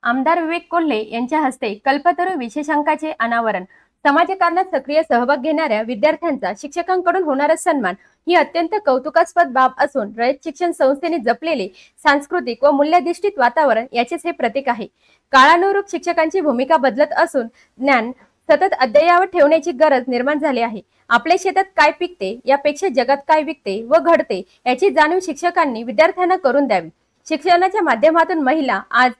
आमदार विवेक कोल्हे यांच्या हस्ते कल्पतरू विशेषांकाचे अनावरण। समाजकारणात सक्रिय सहभाग घेणाऱ्या विद्यार्थ्यांचा शिक्षकांकडून होणारा सन्मान ही अत्यंत कौतुकास्पद बाब असून रयत शिक्षण संस्थेने जपलेले सांस्कृतिक व मूल्याधिष्ठित वातावरण याचेच हे प्रतीक आहे। काळानुरूप शिक्षकांची भूमिका बदलत असून ज्ञान सतत अद्ययावत ठेवण्याची गरज निर्माण झाली आहे। आपल्या शेतात काय पिकते यापेक्षा जगात काय विकते व घडते याची जाणीव शिक्षकांनी विद्यार्थ्यांना करून द्यावी। शिक्षणाच्या माध्यमातून महिला आज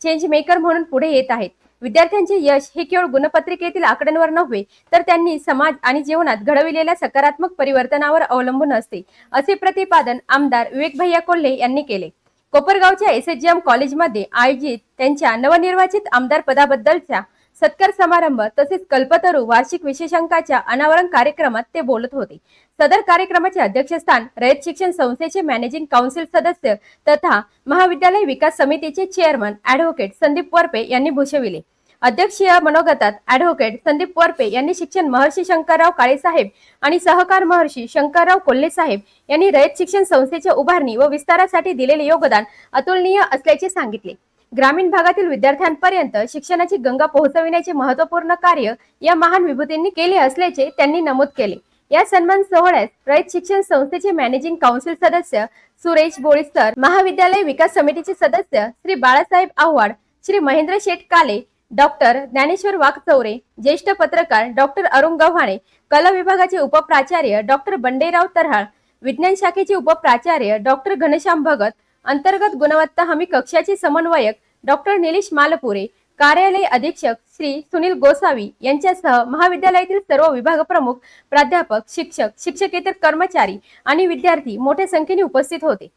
चेंज मेकर म्हणून पुढे येत आहेत। विद्यार्थ्यांचे यश हे केवळ गुणपत्रिकेतील आकड्यांवर नव्हे तर त्यांनी समाज आणि जीवनात घडविलेल्या सकारात्मक परिवर्तनावर अवलंबून असते, असे प्रतिपादन आमदार विवेक भैया कोल्हे यांनी केले। कोपरगावच्या एसएचजीएम कॉलेजमध्ये आयोजित त्यांच्या नवनिर्वाचित आमदार पदाबद्दलच्या सत्कार समारंभ तसेच कल्पतरू वार्षिक विशेषांकाच्या अनावरण कार्यक्रमात ते बोलत होते। सदर कार्यक्रमाचे अध्यक्षस्थान रयत शिक्षण संस्थेचे मॅनेजिंग काउन्सिल सदस्य तथा महाविद्यालय विकास समितीचे चेअरमन ॲडव्होकेट संदीप वरपे यांनी भूषविले। अध्यक्षीय मनोगतात ॲडव्होकेट संदीप वरपे यांनी शिक्षण महर्षी शंकरराव काळे साहेब आणि सहकार महर्षी शंकरराव कोल्हे साहेब यांनी रयत शिक्षण संस्थेच्या उभारणी व विस्तारासाठी दिलेले योगदान अतुलनीय असल्याचे सांगितले। ग्रामीण भागातील विद्यार्थ्यांपर्यंत शिक्षणाची गंगा पोहोचविण्याचे महत्त्वपूर्ण कार्य या महान विभूतींनी केले असल्याचे त्यांनी नमूद केले। या सन्मान सोहळ्यात रयत शिक्षण संस्थेचे मॅनेजिंग काउन्सिल सदस्य सुरेश बोळीसर, महाविद्यालय विकास समितीचे सदस्य श्री बाळासाहेब आव्हाड, श्री महेंद्र शेठ काले, डॉक्टर ज्ञानेश्वर वाघचौरे, ज्येष्ठ पत्रकार डॉक्टर अरुण गव्हाणे, कला विभागाचे उपप्राचार्य डॉक्टर बंडेराव तरहाळ, विज्ञान शाखेचे उपप्राचार्य डॉक्टर घनश्याम भगत, अंतर्गत गुणवत्ता हमी कक्षाचे समन्वयक डॉक्टर निलेश मालपुरे, कार्यालय अधीक्षक श्री सुनील गोसावी यांच्यासह महाविद्यालयातील सर्व विभाग प्रमुख, प्राध्यापक, शिक्षक, शिक्षकेतर कर्मचारी आणि विद्यार्थी मोठ्या संख्येने उपस्थित होते।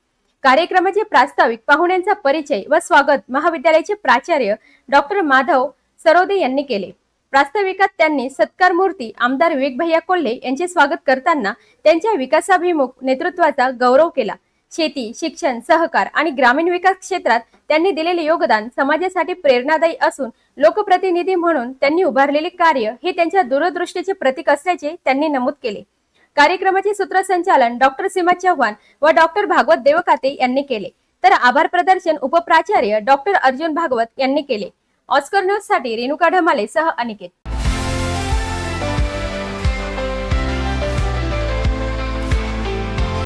कार्यक्रमाचे प्रास्ताविक पाहुण्यांचा परिचय व स्वागत महाविद्यालयाचे प्राचार्य डॉक्टर माधव सरोदे यांनी केले। प्रास्ताविकात त्यांनी सत्कार मूर्ती आमदार विवेक भैया कोल्हे यांचे स्वागत करताना त्यांच्या विकासाभिमुख नेतृत्वाचा गौरव केला। शेती, शिक्षण, सहकार आणि ग्रामीण विकास क्षेत्रात त्यांनी दिलेले योगदान समाजासाठी प्रेरणादायी असून लोकप्रतिनिधी म्हणून त्यांनी उभारलेले कार्य हे त्यांच्या दूरदृष्टीचे प्रतीक असल्याचे त्यांनी नमूद केले। कार्यक्रमाचे सूत्रसंचालन डॉक्टर सीमा चव्हाण व डॉक्टर भागवत देवकाते यांनी केले, तर आभार प्रदर्शन उपप्राचार्य डॉक्टर अर्जुन भागवत यांनी केले। ऑस्कर न्यूज साठी रेणुका ढमाले सह अनिकेत।